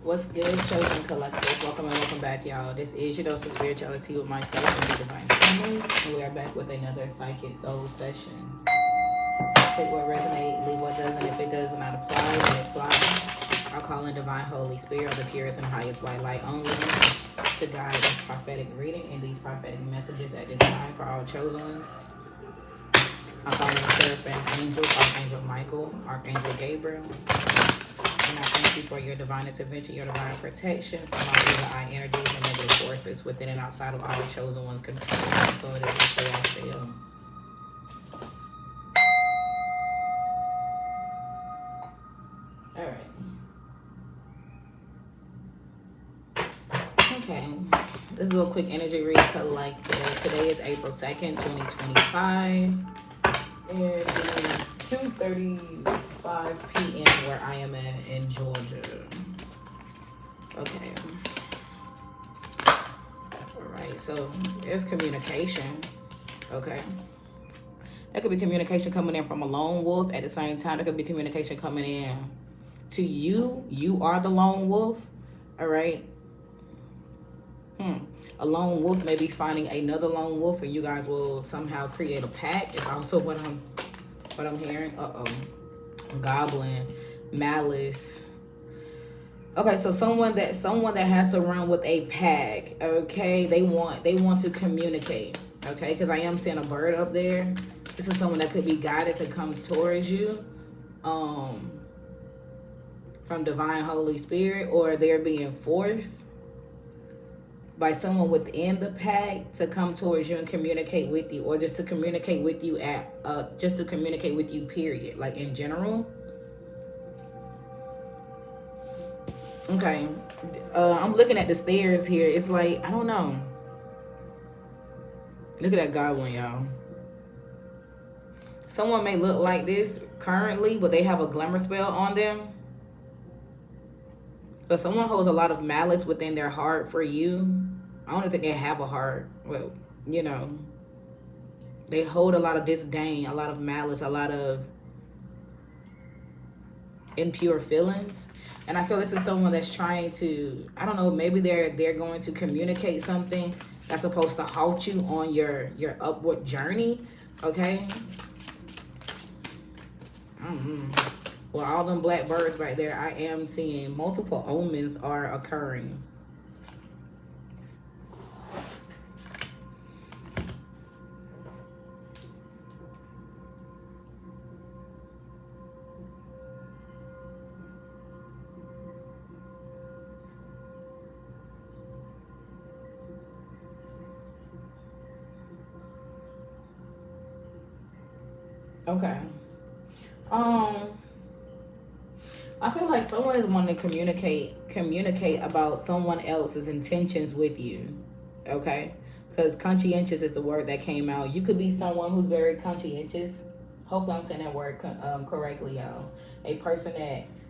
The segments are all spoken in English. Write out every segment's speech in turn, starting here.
What's good, chosen collective? Welcome and welcome back, y'all. This is your dose of spirituality with myself and the divine family, and we are back with another psychic soul session. Take what resonates, leave what doesn't. If it does not apply, let it fly. I call in divine Holy Spirit, the purest and highest white light only, to guide this prophetic reading and these prophetic messages at this time for all chosen ones. I call in Seraphim Angel, Archangel Michael, Archangel Gabriel. And I thank you for your divine intervention, your divine protection from all evil eye energies and negative forces within and outside of all chosen ones' control. So it is actually I feel. Alright. Okay. Let's do a quick energy read collective. Today is April 2nd, 2025. And it is 2:35 p.m. where I am in Georgia. Okay. Alright, so there's communication. Okay. There could be communication coming in from a lone wolf. At the same time, there could be communication coming in to you. You are the lone wolf. Alright. A lone wolf may be finding another lone wolf, and you guys will somehow create a pack. It's also what I'm hearing. Goblin, malice. Okay, so someone that has to run with a pack. Okay, they want to communicate. Okay, because I am seeing a bird up there. This is someone that could be guided to come towards you, from divine Holy Spirit, or they're being forced by someone within the pack to come towards you and communicate with you, or just to communicate with you period, like in general. Okay. I'm looking at the stairs here. It's like, I don't know. Look at that goblin, y'all. Someone may look like this currently, but they have a glamour spell on them. But someone holds a lot of malice within their heart for you. I don't think they have a heart. Well, you know, they hold a lot of disdain, a lot of malice, a lot of impure feelings. And I feel this is someone that's trying to, I don't know, maybe they're going to communicate something that's supposed to halt you on your upward journey. Okay. Well, all them black birds right there, I am seeing multiple omens are occurring. Okay. I feel like someone is wanting to communicate about someone else's intentions with you. Okay? Because conscientious is the word that came out. You could be someone who's very conscientious. Hopefully I'm saying that word correctly, y'all. A person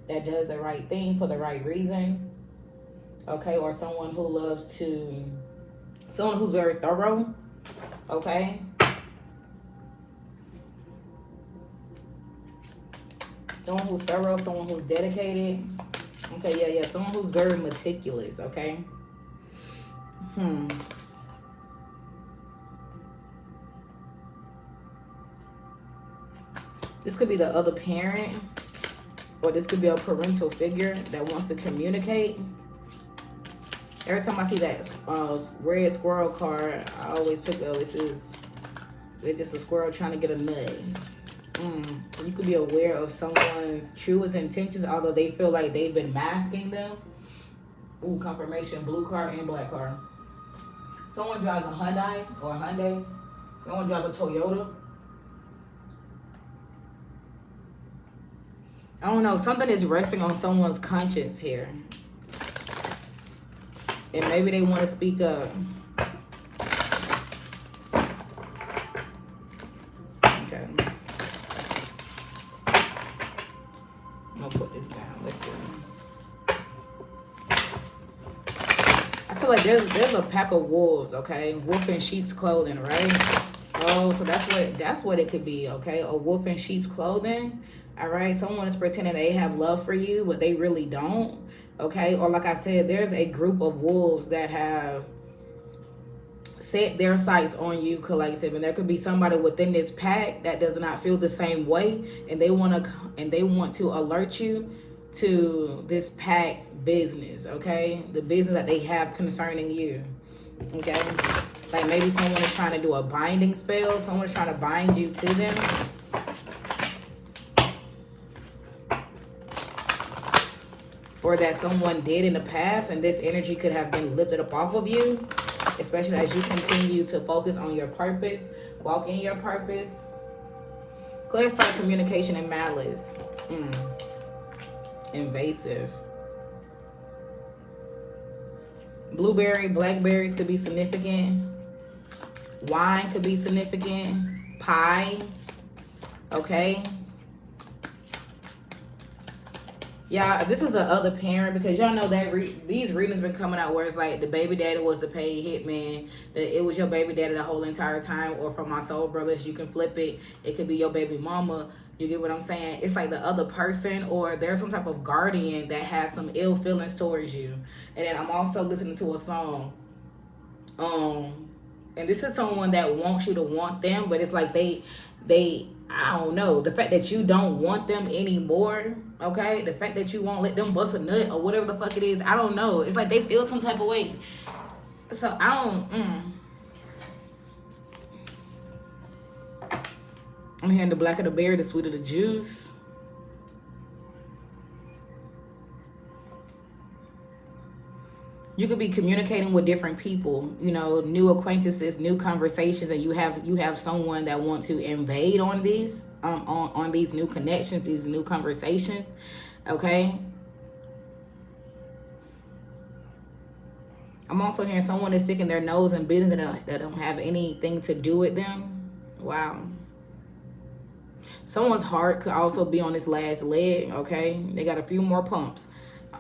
that does the right thing for the right reason. Okay? Or someone who's very thorough. Okay? Someone who's thorough, someone who's dedicated. Okay, yeah. Someone who's very meticulous, okay? This could be the other parent, or this could be a parental figure that wants to communicate. Every time I see that red squirrel card, I always pick up, it's just a squirrel trying to get a nut. You could be aware of someone's truest intentions, although they feel like they've been masking them. Ooh, confirmation, blue car and black car. Someone drives a Hyundai or a Hyundai. Someone drives a Toyota. I don't know, something is resting on someone's conscience here. And maybe they want to speak up. Okay. Put this down. Let's see. I feel like there's a pack of wolves, okay? Wolf in sheep's clothing, right? Oh, so that's what it could be, okay? A wolf in sheep's clothing. All right, someone is pretending they have love for you, but they really don't. Okay, or like I said, there's a group of wolves that have set their sights on you, collective, and there could be somebody within this pack that does not feel the same way, and they want to alert you to this pack's business. Okay, the business that they have concerning you. Okay, like maybe someone is trying to do a binding spell, someone is trying to bind you to them. Or that someone did in the past, and this energy could have been lifted up off of you, especially as you continue to focus on your purpose, walk in your purpose. Clarify communication and malice. Invasive. Blueberry, blackberries could be significant. Wine could be significant. Pie. Okay. Yeah, this is the other parent, because y'all know that these readings been coming out where it's like the baby daddy was the paid hitman, that it was your baby daddy the whole entire time. Or from my soul brothers, you can flip it. It could be your baby mama. You get what I'm saying? It's like the other person, or there's some type of guardian that has some ill feelings towards you. And then I'm also listening to a song. And this is someone that wants you to want them, but it's like they I don't know, the fact that you don't want them anymore, okay? The fact that you won't let them bust a nut or whatever the fuck it is, I don't know. It's like they feel some type of way. So I don't, I'm hearing the blacker the berry, the sweeter the juice. You could be communicating with different people, you know, new acquaintances, new conversations, and you have someone that wants to invade on these on these new connections, these new conversations. Okay. I'm also hearing someone is sticking their nose in business that don't have anything to do with them. Wow. Someone's heart could also be on this last leg. Okay, they got a few more pumps.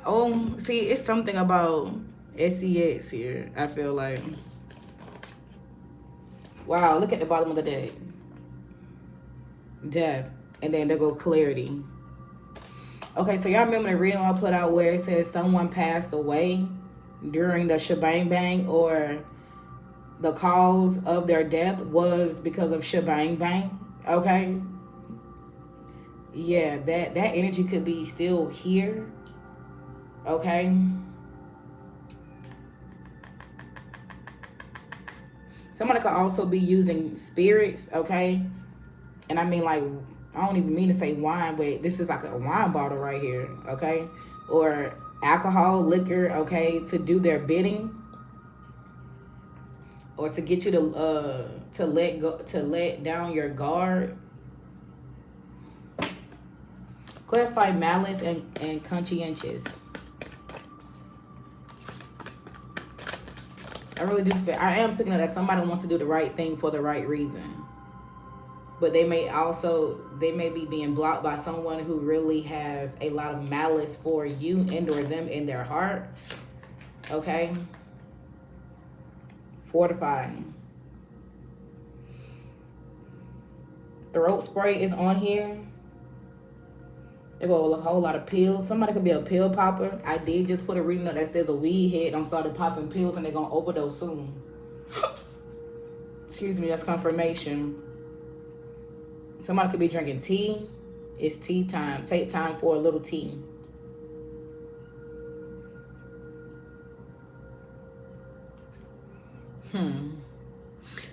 Oh, see, it's something about SEX here, I feel like. Wow, look at the bottom of the deck. Death. And then there go clarity. Okay, so y'all remember the reading I put out where it says someone passed away during the shebang bang, or the cause of their death was because of shebang bang. Okay. Yeah, that energy could be still here. Okay. Somebody could also be using spirits, okay? And I mean, like, I don't even mean to say wine, but this is like a wine bottle right here, okay? Or alcohol, liquor, okay, to do their bidding. Or to get you to let down your guard. Clarify malice and conscientious. I really do feel, I am picking up that somebody wants to do the right thing for the right reason. But they may be being blocked by someone who really has a lot of malice for you and or them in their heart. Okay. Fortifying. Throat spray is on here. They go a whole lot of pills. Somebody could be a pill popper. I did just put a reading up that says a weed head don't started popping pills and they're going to overdose soon. Excuse me, that's confirmation. Somebody could be drinking tea. It's tea time. Take time for a little tea.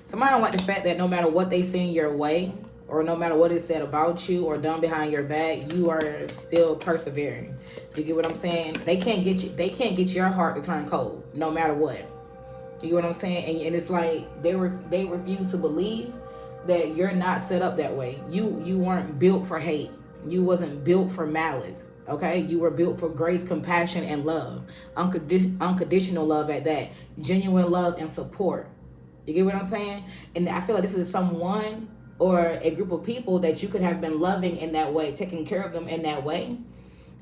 Somebody don't like the fact that no matter what they send your way, or no matter what is said about you or done behind your back, you are still persevering. You get what I'm saying? They can't get your heart to turn cold, no matter what. You get what I'm saying? And it's like they refuse to believe that you're not set up that way. You weren't built for hate. You wasn't built for malice. Okay? You were built for grace, compassion, and love. Unconditional love at that. Genuine love and support. You get what I'm saying? And I feel like this is someone or a group of people that you could have been loving in that way, taking care of them in that way,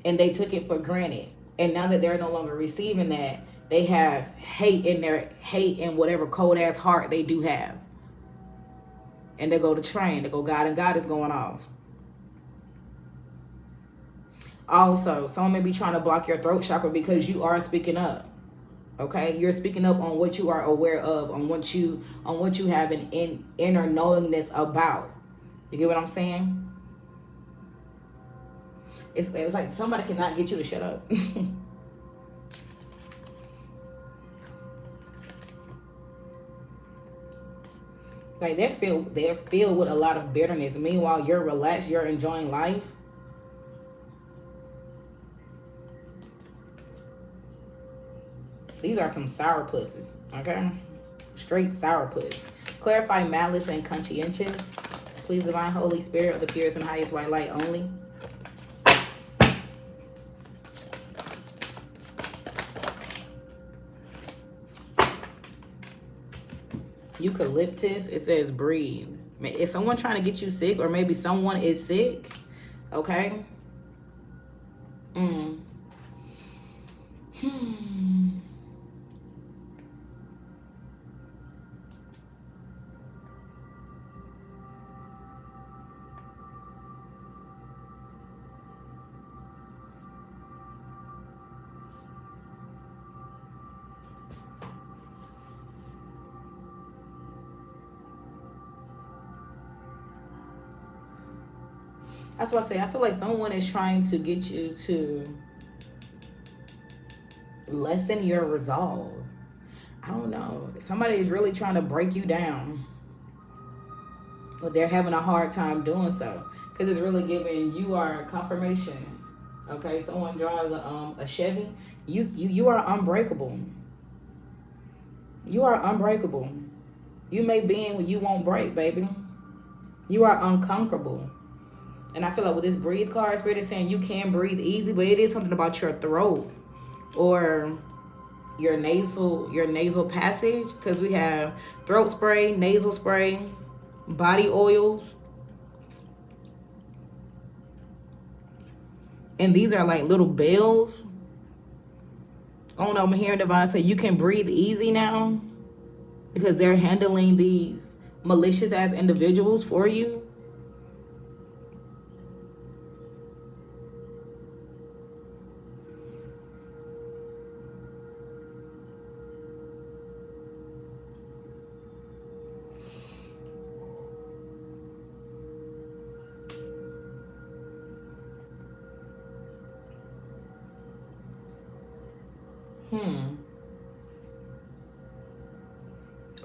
and they took it for granted. And now that they're no longer receiving that, they have hate in whatever cold ass heart they do have. And they go to train, they go God, and God is going off. Also, someone may be trying to block your throat chakra because you are speaking up. Okay, you're speaking up on what you are aware of, on what you have an inner knowingness about. You get what I'm saying? It's like somebody cannot get you to shut up. Like they're filled with a lot of bitterness. Meanwhile, you're relaxed, you're enjoying life. These are some sourpusses, okay? Straight sourpuss. Clarify malice and conscientious. Please, divine Holy Spirit of the purest and highest white light only. Eucalyptus, it says breathe. Is someone trying to get you sick, or maybe someone is sick? Okay. That's what I say. I feel like someone is trying to get you to lessen your resolve. I don't know. Somebody is really trying to break you down, but they're having a hard time doing so because it's really giving you are confirmation. Okay, someone drives a Chevy. You are unbreakable. You are unbreakable. You may bend when you won't break, baby. You are unconquerable. And I feel like with this breathe card, Spirit is saying you can breathe easy, but it is something about your throat or your nasal passage, because we have throat spray, nasal spray, body oils. And these are like little bells. Oh no, I'm hearing divine say you can breathe easy now because they're handling these malicious ass individuals for you.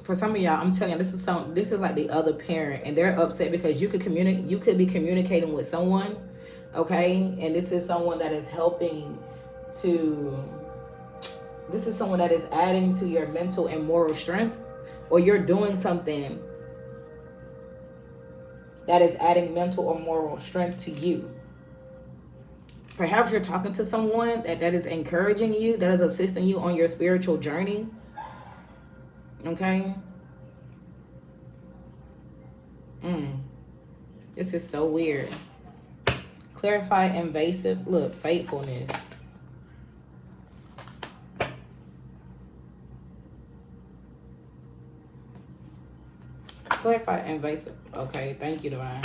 For some of y'all, I'm telling you, this is like the other parent, and they're upset because you could be communicating with someone, okay? And this is someone that is someone that is adding to your mental and moral strength, or you're doing something that is adding mental or moral strength to you. Perhaps you're talking to someone that is encouraging you, that is assisting you on your spiritual journey. Okay? This is so weird. Clarify invasive. Look, faithfulness. Clarify invasive. Okay, thank you, divine.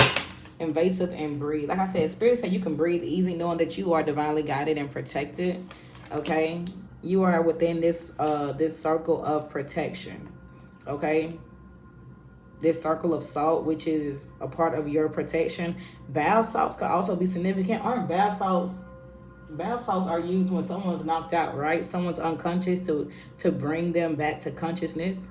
Invasive and breathe. Like I said, Spirit said you can breathe easy knowing that you are divinely guided and protected. Okay? You are within this circle of protection. Okay? This circle of salt, which is a part of your protection. Bath salts could also be significant. Aren't bath salts? Bath salts are used when someone's knocked out, right? Someone's unconscious to bring them back to consciousness.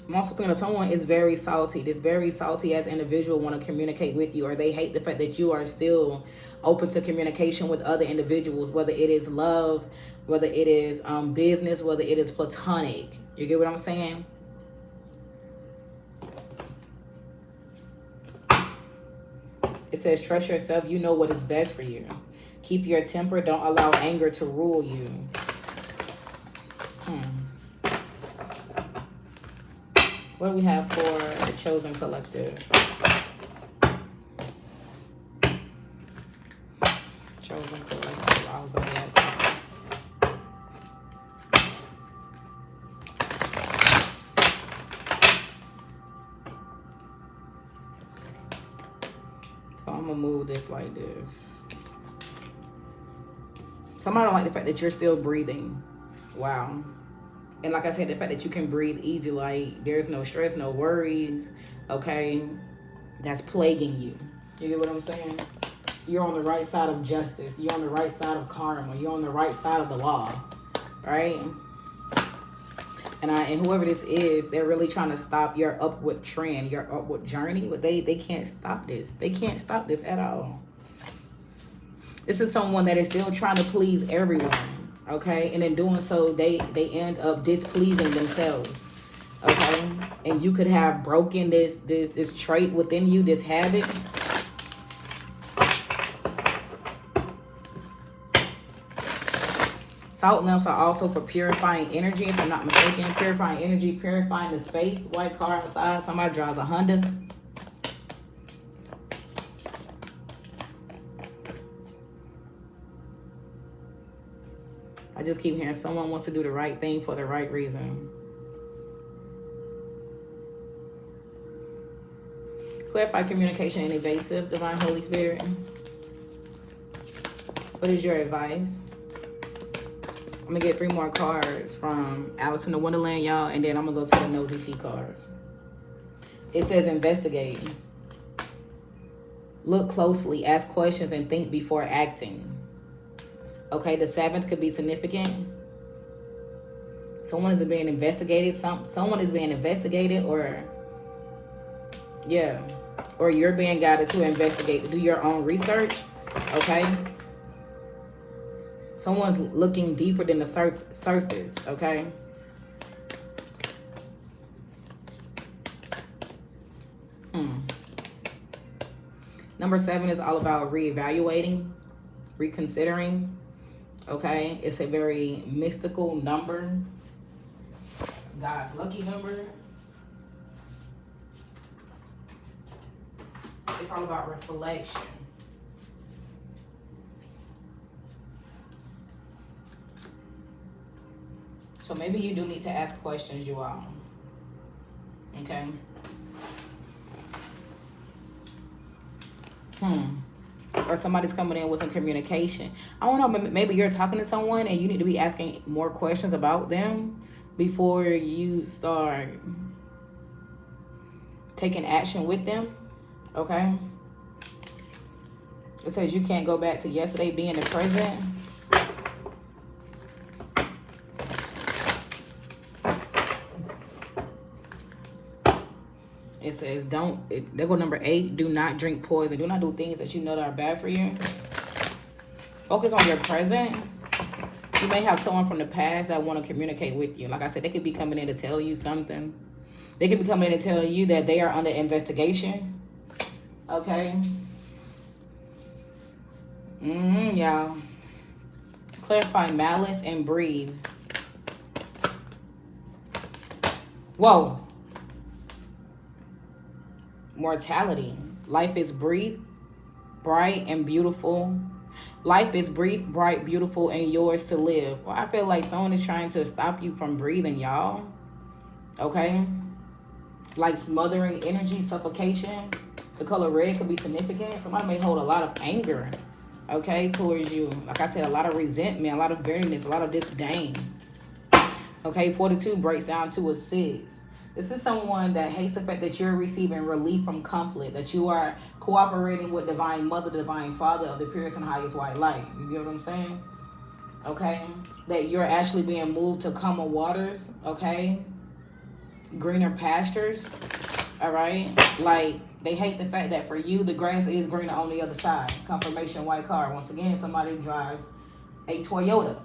I'm also thinking of someone is very salty. This very salty as individual want to communicate with you, or they hate the fact that you are still open to communication with other individuals, whether it is love, whether it is business, whether it is platonic. You get what I'm saying? It says, trust yourself. You know what is best for you. Keep your temper. Don't allow anger to rule you. What do we have for the chosen collective? Chosen collective. I was on that side. So I'm gonna gonna move this like this. Somebody don't like the fact that you're still breathing. Wow. And like I said, the fact that you can breathe easy, like there's no stress, no worries, okay? That's plaguing you. You get what I'm saying? You're on the right side of justice. You're on the right side of karma. You're on the right side of the law, right? And whoever this is, they're really trying to stop your upward trend, your upward journey, but they can't stop this. They can't stop this at all. This is someone that is still trying to please everyone, okay? And in doing so, they end up displeasing themselves, okay? And you could have broken this trait within you, this habit. Salt lamps are also for purifying energy, if I'm not mistaken. Purifying energy, purifying the space. White car outside. Somebody drives a Honda. I just keep hearing someone wants to do the right thing for the right reason. Clarify communication and evasive, Divine Holy Spirit. What is your advice? I'm going to get 3 more cards from Alice in the Wonderland, y'all, and then I'm going to go to the Nosy T cards. It says investigate. Look closely, ask questions, and think before acting. Okay, the 7th could be significant. Someone is being investigated. Someone is being investigated, or, yeah, or you're being guided to investigate, to do your own research, okay? Someone's looking deeper than the surface, okay? Number 7 is all about reevaluating, reconsidering, okay? It's a very mystical number. God's lucky number. It's all about reflection. So maybe you do need to ask questions, you all. Okay? Or somebody's coming in with some communication. I don't know, maybe you're talking to someone and you need to be asking more questions about them before you start taking action with them. Okay? It says you can't go back to yesterday, be in the present. It says, there go number 8, do not drink poison. Do not do things that you know that are bad for you. Focus on your present. You may have someone from the past that want to communicate with you. Like I said, they could be coming in to tell you something. They could be coming in to tell you that they are under investigation. Okay? Y'all. Clarify malice and breathe. Whoa. Mortality. Life is brief, bright, and beautiful. Life is brief, bright, beautiful, and yours to live. Well, I feel like someone is trying to stop you from breathing, y'all. Okay? Like smothering energy, suffocation. The color red could be significant. Somebody may hold a lot of anger, okay, towards you. Like I said, a lot of resentment, a lot of bitterness, a lot of disdain. Okay, 42 breaks down to a 6. This is someone that hates the fact that you're receiving relief from conflict, that you are cooperating with Divine Mother, Divine Father of the purest and highest white light. You get what I'm saying? Okay? That you're actually being moved to calmer waters, okay? Greener pastures, all right? Like, they hate the fact that for you, the grass is greener on the other side. Confirmation white car. Once again, somebody drives a Toyota.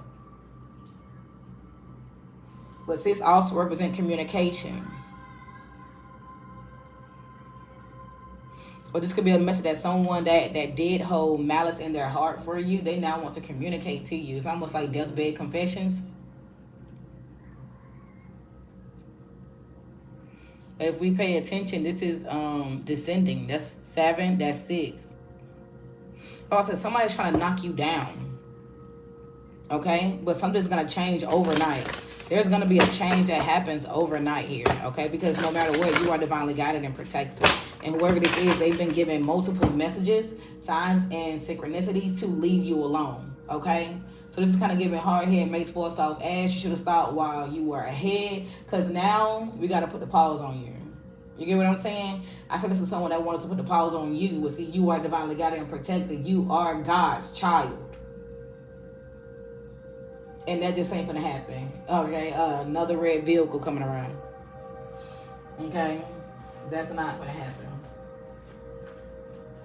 But 6 also represent communication. Or this could be a message that someone that did hold malice in their heart for you, they now want to communicate to you. It's almost like deathbed confessions. If we pay attention, this is descending. That's 7, that's 6. Also, somebody's trying to knock you down. Okay? But something's going to change overnight. there's going to be a change that happens overnight here, okay? Because no matter what, you are divinely guided and protected. And whoever this is, they've been given multiple messages, signs, and synchronicities to leave you alone, okay? So this is kind of giving hard head makes for soft ass. You should have stopped while you were ahead, because now we got to put the pause on you. You get what I'm saying? I feel this is someone that wanted to put the pause on you. But see, you are divinely guided and protected. You are God's child. And that just ain't gonna happen. Okay, another red vehicle coming around. Okay, that's not gonna happen.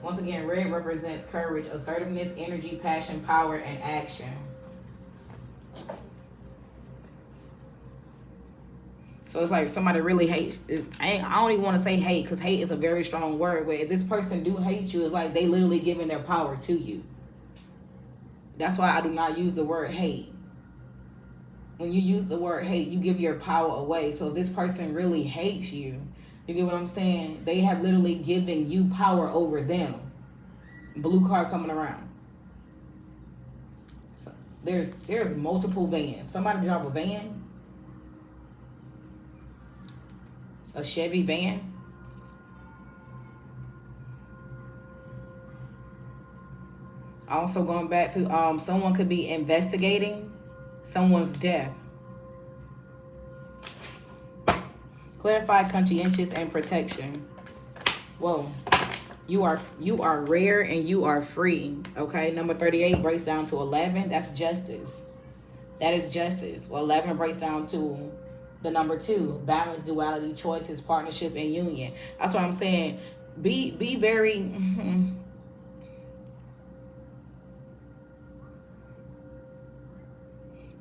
Once again, red represents courage, assertiveness, energy, passion, power, and action. So it's like somebody really hates. I don't even want to say hate, because hate is a very strong word. But if this person do hate you, it's like they literally giving their power to you. That's why I do not use the word hate. When you use the word hate, you give your power away. So this person really hates you. You get what I'm saying? They have literally given you power over them. Blue card coming around. So there's multiple vans. Somebody drive a van. A Chevy van. Also going back to someone could be investigating someone's death. Clarify conscientious and protection. Whoa. You are rare and you are free. Okay. Number 38 breaks down to 11. That's justice. That is justice. Well, 11 breaks down to the number 2. Balance, duality, choices, partnership, and union. That's what I'm saying. Be very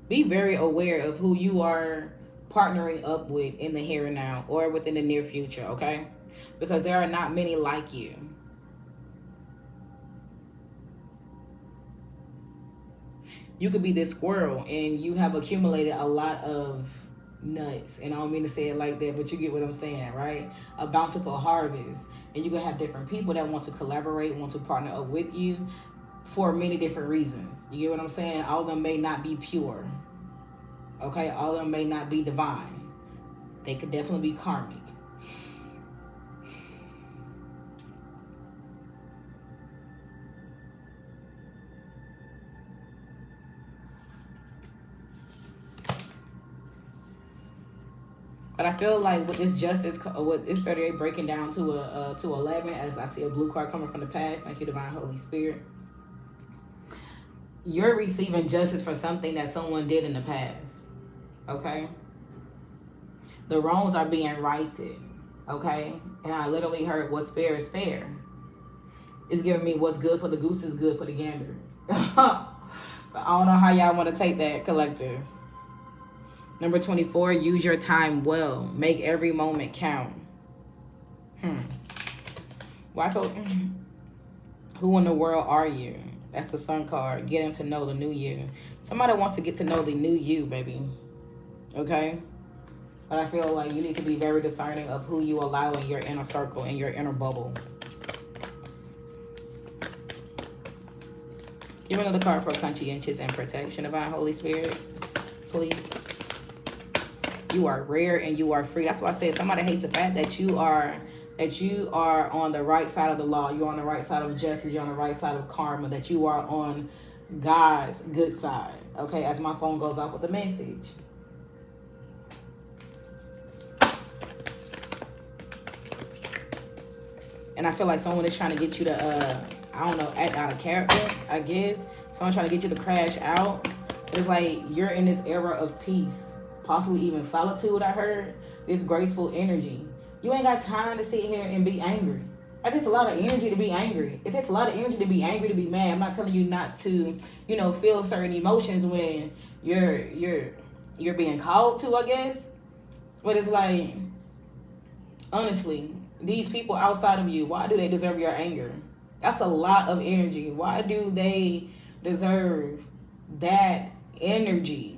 be very aware of who you are partnering up with in the here and now or within the near future, okay? Because there are not many like you. You could be this squirrel and you have accumulated a lot of nuts. And I don't mean to say it like that, but you get what I'm saying, right? A bountiful harvest. And you can have different people that want to collaborate, want to partner up with you for many different reasons. You get what I'm saying? All of them may not be pure. Okay? All of them may not be divine. They could definitely be karmic. But I feel like with this justice, with this 38 breaking down to 11, as I see a blue card coming from the past, thank you, Divine Holy Spirit. You're receiving justice for something that someone did in the past. Okay? The wrongs are being righted. Okay? And I literally heard what's fair is fair. It's giving me what's good for the goose is good for the gander. So I don't know how y'all want to take that, collective. Number 24, use your time well. Make every moment count. Well, I feel, who in the world are you? That's the Sun card. Getting to know the new you. Somebody wants to get to know the new you, baby. Okay? But I feel like you need to be very discerning of who you allow in your inner circle, in your inner bubble. Give another card for conscientious and protection, Divine Holy Spirit. Please. You are rare and you are free. That's why I said somebody hates the fact that you are on the right side of the law. You're on the right side of justice. You're on the right side of karma. That you are on God's good side. Okay, as my phone goes off with the message. And I feel like someone is trying to get you to, I don't know, act out of character, I guess. Someone trying to get you to crash out. It's like you're in this era of peace. Possibly even solitude, I heard. This graceful energy. You ain't got time to sit here and be angry. It takes a lot of energy to be angry. It takes a lot of energy to be angry, to be mad. I'm not telling you not to, feel certain emotions when you're being called to, I guess. But it's like, honestly, these people outside of you, why do they deserve your anger? That's a lot of energy. Why do they deserve that energy?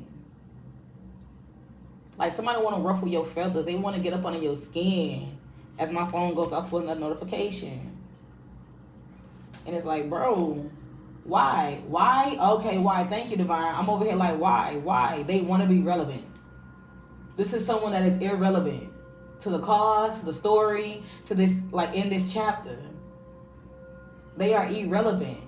Like somebody want to ruffle your feathers. They want to get up under your skin. As my phone goes off with another notification. And it's like, bro, why? Why? Okay, why? Thank you, Divine. I'm over here like, why? Why? They want to be relevant. This is someone that is irrelevant to the cause, to the story, to this, like in this chapter. They are irrelevant.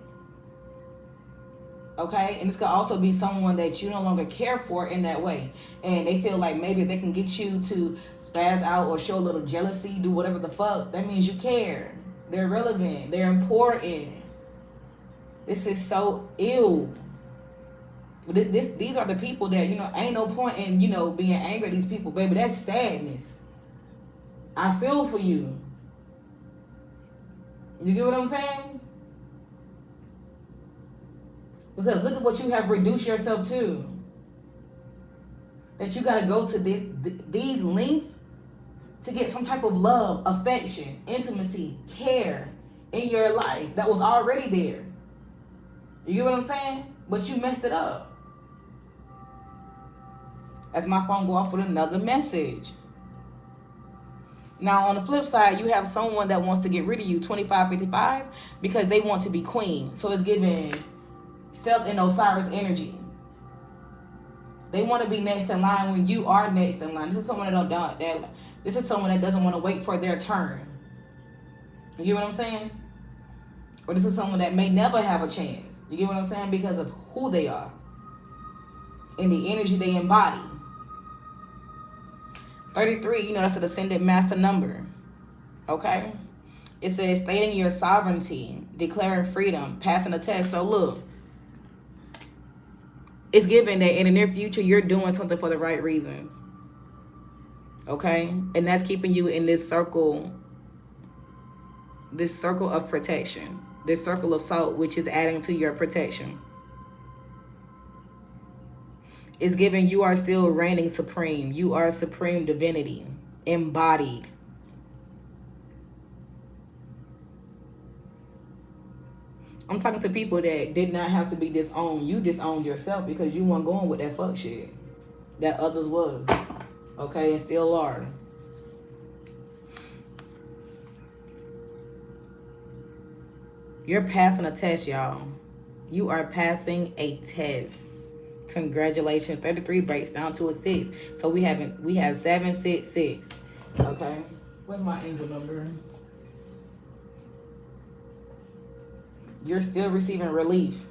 Okay? And this could also be someone that you no longer care for in that way. And they feel like maybe if they can get you to spaz out or show a little jealousy, do whatever the fuck, that means you care. They're relevant. They're important. This is so ill. These are the people that, you know, ain't no point in, you know, being angry at these people, baby. That's sadness. I feel for you. You get what I'm saying? Because look at what you have reduced yourself to. That you got to go to these lengths to get some type of love, affection, intimacy, care in your life that was already there. You get what I'm saying? But you messed it up. As my phone go off with another message. Now, on the flip side, you have someone that wants to get rid of you, 25-55, because they want to be queen. So it's giving Seth and Osiris energy. They want to be next in line when you are next in line. This is someone this is someone that doesn't want to wait for their turn. You get what I'm saying? Or this is someone that may never have a chance. You get what I'm saying? Because of who they are and the energy they embody. 33, you know, that's a descendant master number. Okay? It says stating your sovereignty, declaring freedom, passing a test. So look, it's given that in the near future, you're doing something for the right reasons. Okay? And that's keeping you in this circle of protection. This circle of salt, which is adding to your protection. It's given you are still reigning supreme. You are supreme divinity, embodied. I'm talking to people that did not have to be disowned. You disowned yourself because you weren't going with that fuck shit that others was. Okay, and still are. You're passing a test, y'all. You are passing a test. Congratulations. 33 breaks down to a 6. So we have 766. Okay. What's my angel number? You're still receiving relief.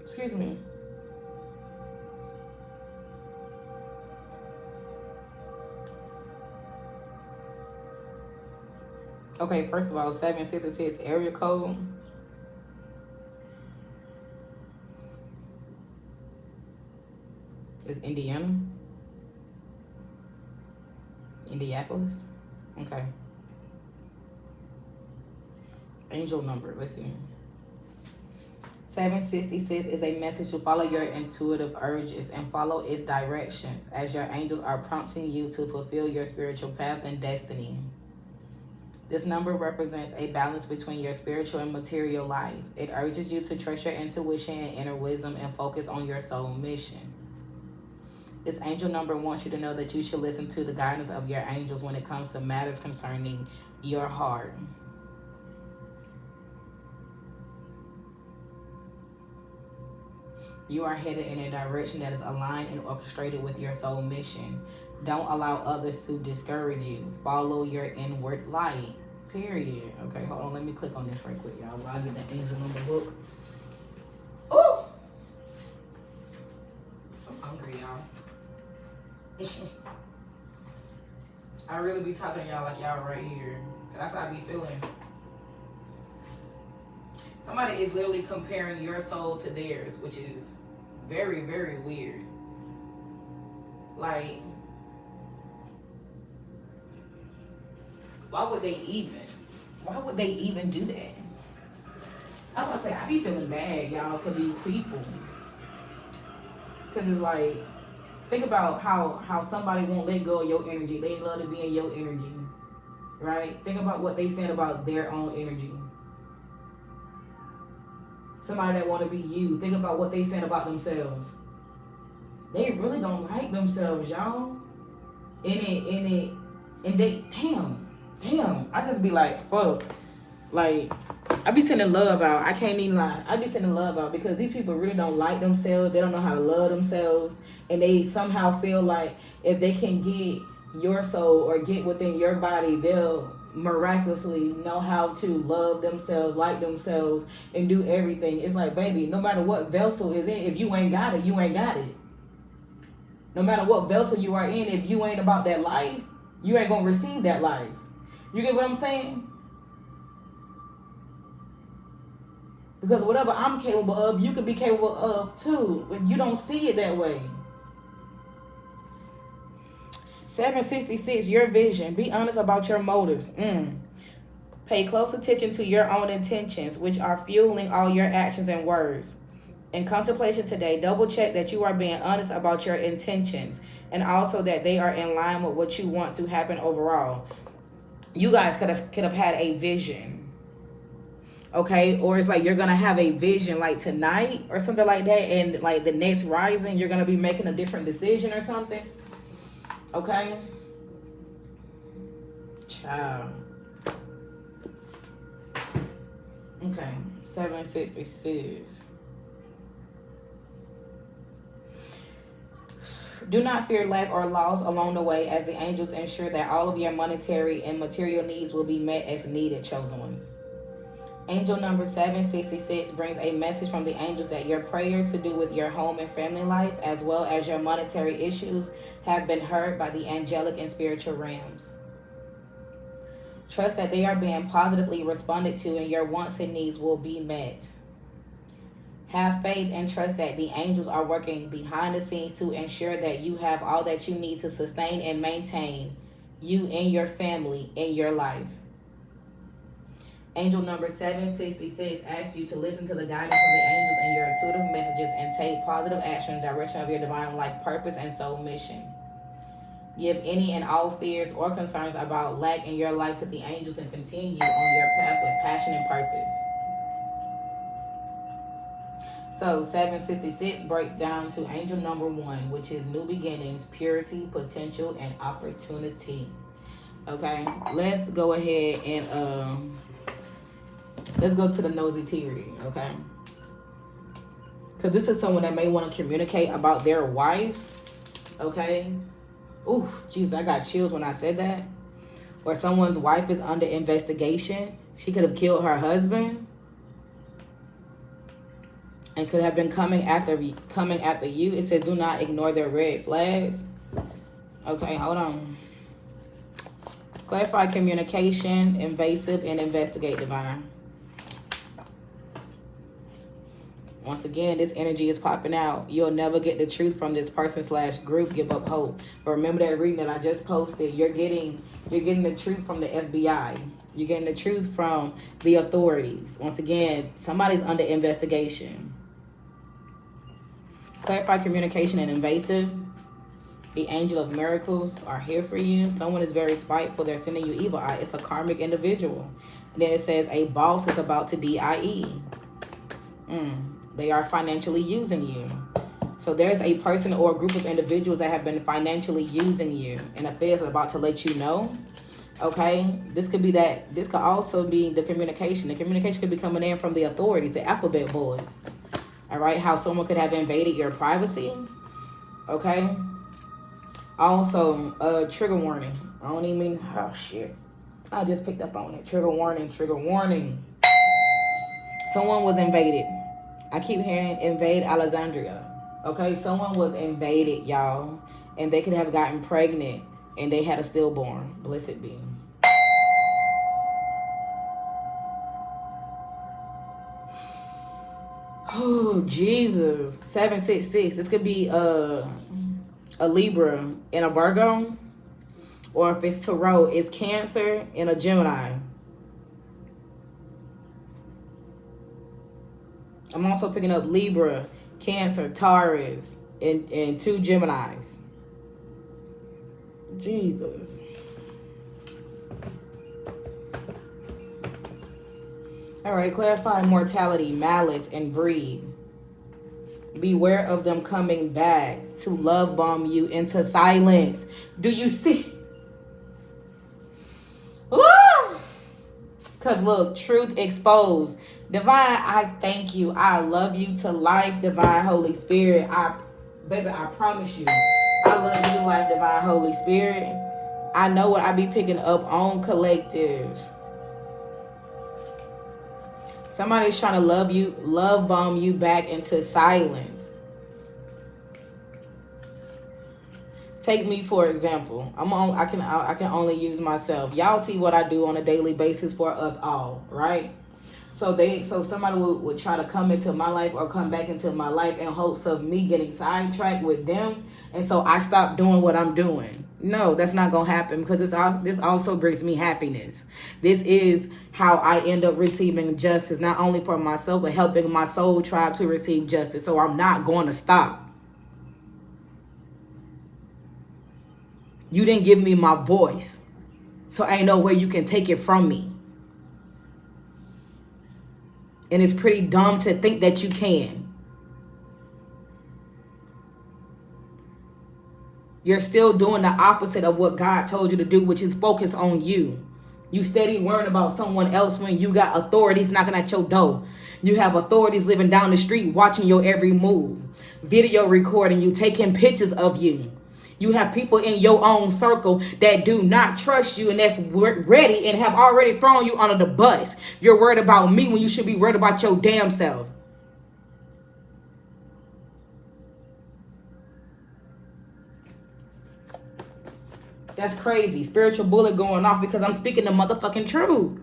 Excuse me. Okay, first of all, 766 area code. Is Indiana? Indianapolis? Okay. Angel number, let's see. 766 is a message to follow your intuitive urges and follow its directions as your angels are prompting you to fulfill your spiritual path and destiny. This number represents a balance between your spiritual and material life. It urges you to trust your intuition and inner wisdom and focus on your soul mission. This angel number wants you to know that you should listen to the guidance of your angels when it comes to matters concerning your heart. You are headed in a direction that is aligned and orchestrated with your soul mission. Don't allow others to discourage you. Follow your inward light. Period. Okay, hold on. Let me click on this right quick, y'all, while I get the angel number book. Ooh! I'm hungry, y'all. I really be talking to y'all like y'all right here. That's how I be feeling. Somebody is literally comparing your soul to theirs, which is very, very weird. Like, why would they even do that? I was gonna say, I be feeling bad, y'all, for these people. Because it's like, think about how somebody won't let go of your energy. They love to be in your energy, right? Think about what they said about their own energy. Somebody that want to be you. Think about what they said about themselves. They really don't like themselves, y'all. And they, damn. I just be like, fuck. Like, I be sending love out. I can't even lie. I be sending love out because these people really don't like themselves. They don't know how to love themselves. And they somehow feel like if they can get your soul or get within your body, they'll miraculously know how to love themselves, like themselves, and do everything. It's like, baby, no matter what vessel is in, if you ain't got it, you ain't got it. No matter what vessel you are in, if you ain't about that life, you ain't going to receive that life. You get what I'm saying? Because whatever I'm capable of, you could be capable of too. But you don't see it that way. 766, your vision. Be honest about your motives. Pay close attention to your own intentions, which are fueling all your actions and words. In contemplation today, double check that you are being honest about your intentions and also that they are in line with what you want to happen overall. You guys could have had a vision. Okay, or it's like you're gonna have a vision like tonight or something like that, and like the next rising you're gonna be making a different decision or something. Okay, child. Okay, 766. Do not fear lack or loss along the way, as the angels ensure that all of your monetary and material needs will be met as needed, chosen ones. Angel number 766 brings a message from the angels that your prayers to do with your home and family life, as well as your monetary issues, have been heard by the angelic and spiritual realms. Trust that they are being positively responded to and your wants and needs will be met. Have faith and trust that the angels are working behind the scenes to ensure that you have all that you need to sustain and maintain you and your family in your life. Angel number 766 asks you to listen to the guidance from the angels and your intuitive messages and take positive action in the direction of your divine life purpose and soul mission. Give any and all fears or concerns about lack in your life to the angels and continue on your path with passion and purpose. So 766 breaks down to angel number 1, which is new beginnings, purity, potential, and opportunity. Okay, let's go ahead and let's go to the nosy theory, okay? Because this is someone that may want to communicate about their wife, okay? Oof, jeez, I got chills when I said that. Or someone's wife is under investigation. She could have killed her husband. And could have been coming after you. It says do not ignore their red flags. Okay, hold on. Clarify communication, invasive, and investigate, divine. Once again, this energy is popping out. You'll never get the truth from this person/group. Give up hope. But remember that reading that I just posted. You're getting the truth from the FBI. You're getting the truth from the authorities. Once again, somebody's under investigation. Clarify communication and invasive. The angel of miracles are here for you. Someone is very spiteful. They're sending you evil eye. It's a karmic individual. And then it says a boss is about to DIE. They are financially using you. So there's a person or a group of individuals that have been financially using you. And affairs are about to let you know. Okay? This could be that. This could also be the communication. The communication could be coming in from the authorities, the alphabet boys. All right? How someone could have invaded your privacy. Okay? Also, trigger warning. I don't even mean, oh shit. I just picked up on it. Trigger warning, trigger warning. Someone was invaded. I keep hearing invade Alexandria. Okay, someone was invaded, y'all. And they could have gotten pregnant and they had a stillborn. Blessed be. Oh, Jesus. 766. This could be a Libra and a Virgo. Or if it's Tarot, it's Cancer and a Gemini. I'm also picking up Libra, Cancer, Taurus, and 2 Geminis. Jesus. All right, clarify mortality, malice, and greed. Beware of them coming back to love bomb you into silence. Do you see? Because Because look, truth exposed. Divine, I thank you. I love you to life, Divine Holy Spirit. Baby, I promise you, I love you to life, Divine Holy Spirit. I know what I be picking up on, collective. Somebody's trying to love bomb you back into silence. Take me for example. I can only use myself. Y'all see what I do on a daily basis for us all, right? So somebody would try to come into my life or come back into my life in hopes of me getting sidetracked with them, and so I stop doing what I'm doing. No, that's not gonna happen, because this also brings me happiness. This is how I end up receiving justice, not only for myself, but helping my soul tribe to receive justice. So I'm not going to stop. You didn't give me my voice, so ain't no way you can take it from me. And it's pretty dumb to think that you can. You're still doing the opposite of what God told you to do, which is focus on you. You steady worrying about someone else when you got authorities knocking at your door. You have authorities living down the street watching your every move, video recording you, taking pictures of you. You have people in your own circle that do not trust you and that's ready and have already thrown you under the bus. You're worried about me when you should be worried about your damn self. That's crazy. Spiritual bullet going off because I'm speaking the motherfucking truth.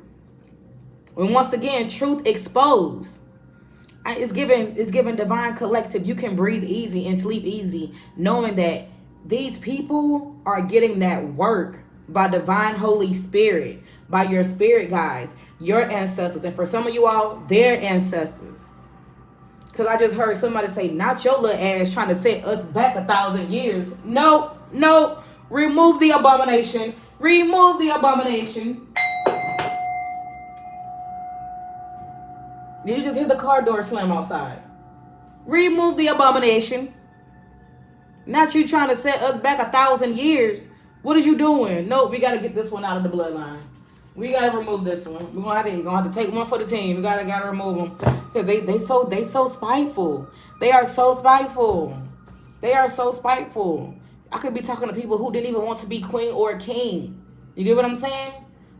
And once again, truth exposed. It's given Divine Collective. You can breathe easy and sleep easy, knowing that these people are getting that work by Divine Holy Spirit, by your spirit guides, your ancestors, and for some of you all, their ancestors. Because I just heard somebody say, not your little ass trying to set us back 1,000 years. No. Remove the abomination. Remove the abomination. Did you just hear the car door slam outside? Remove the abomination. Not you trying to set us back 1,000 years. What are you doing? No, we got to get this one out of the bloodline. We got to remove this one. We're going to have to take one for the team. We got to remove them. Because they so spiteful. They are so spiteful. They are so spiteful. I could be talking to people who didn't even want to be queen or king. You get what I'm saying?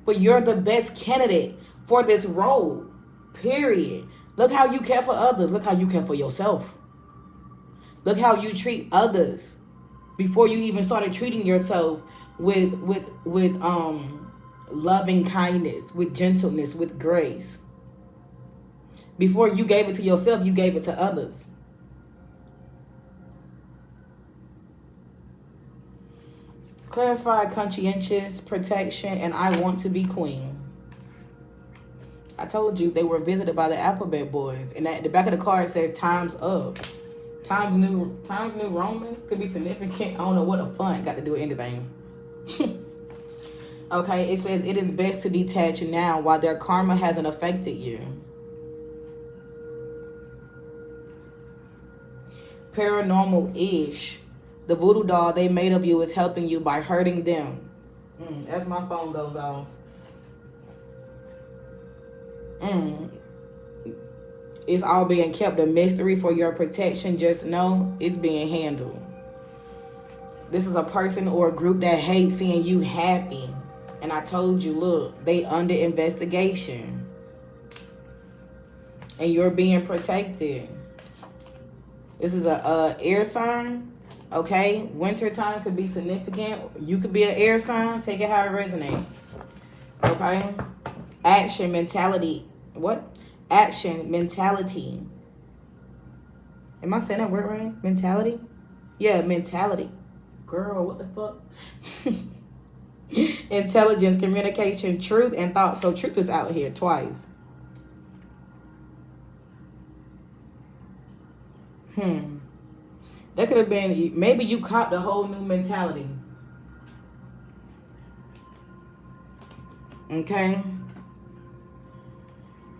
But you're the best candidate for this role. Period. Look how you care for others. Look how you care for yourself. Look how you treat others before you even started treating yourself with loving kindness, with gentleness, with grace. Before you gave it to yourself, you gave it to others. Clarify, conscientious, protection, and I want to be queen. I told you they were visited by the alphabet boys. And at the back of the card it says time's up. Times New Roman could be significant. I don't know what a font got to do with anything. Okay, it says it is best to detach now while their karma hasn't affected you. Paranormal-ish. The voodoo doll they made of you is helping you by hurting them. As my phone goes off. It's all being kept a mystery for your protection. Just know it's being handled. This is a person or a group that hates seeing you happy. And I told you, look, they under investigation. And you're being protected. This is a air sign. Okay, winter time could be significant. You could be an air sign. Take it how it resonates. Okay, action mentality. What? Action mentality. Am I saying that word right? Mentality? Yeah, mentality. Girl, what the fuck? Intelligence, communication, truth, and thought. So truth is out here twice. That could have been, maybe you caught the whole new mentality. Okay.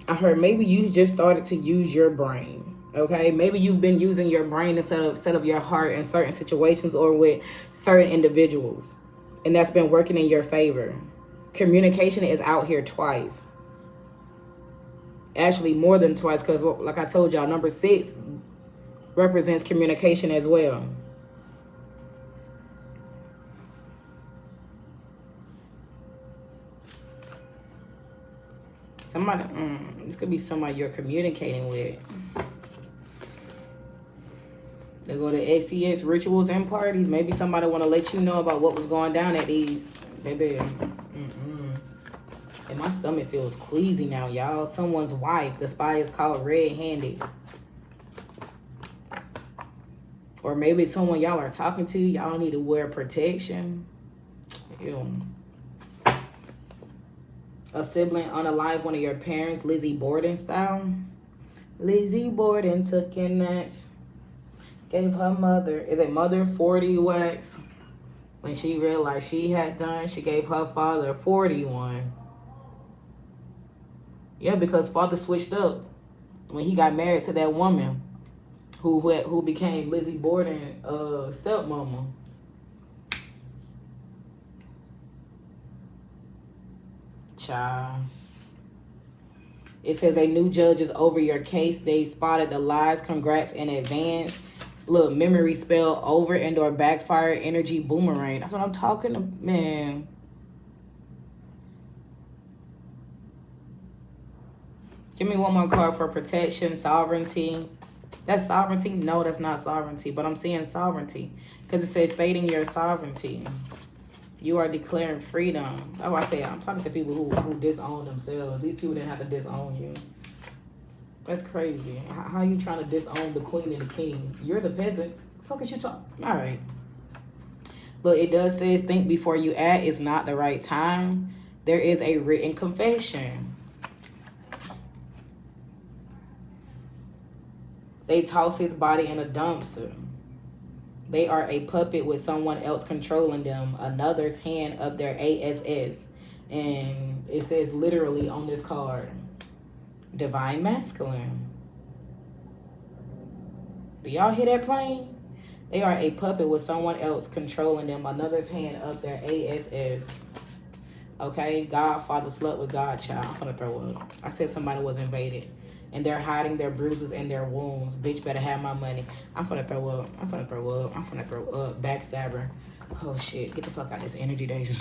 I heard maybe you just started to use your brain. Okay. Maybe you've been using your brain instead of your heart in certain situations or with certain individuals. And that's been working in your favor. Communication is out here twice. Actually, more than twice, because like I told y'all, number 6 represents communication as well. Somebody, this could be somebody you're communicating with. They go to XCX rituals and parties. Maybe somebody want to let you know about what was going down at these. Baby. And my stomach feels queasy now, y'all. Someone's wife. The spy is called red-handed. Or maybe someone y'all are talking to. Y'all need to wear protection. Ew. A sibling unalive, one of your parents, Lizzie Borden style. Lizzie Borden took in that. Gave her mother, is it mother 40 wax? When she realized she had done, she gave her father 41. Yeah, because father switched up when he got married to that woman who became Lizzie Borden stepmama. Child. It says a new judge is over your case. They've spotted the lies. Congrats in advance. Look, memory spell over and or backfire, energy boomerang. That's what I'm talking about, man. Give me one more card for protection, sovereignty. That's sovereignty? No, that's not sovereignty, but I'm seeing sovereignty because it says stating your sovereignty. You are declaring freedom. That's why I say I'm talking to people who disown themselves. These people didn't have to disown you. That's crazy. How you trying to disown the queen and the king? You're the peasant. The fuck is you talking? All right. Look, it does say think before you act. It's not the right time. There is a written confession. They toss his body in a dumpster. They are a puppet with someone else controlling them. Another's hand up their ASS. And it says literally on this card, Divine Masculine. Do y'all hear that playing? They are a puppet with someone else controlling them. Another's hand up their ASS. Okay? Godfather slept with Godchild. I'm gonna throw up. I said somebody was invaded. And they're hiding their bruises and their wounds. Bitch better have my money. I'm gonna throw up. I'm gonna throw up. I'm gonna throw up. Backstabber. Oh shit. Get the fuck out of this energy, Deja.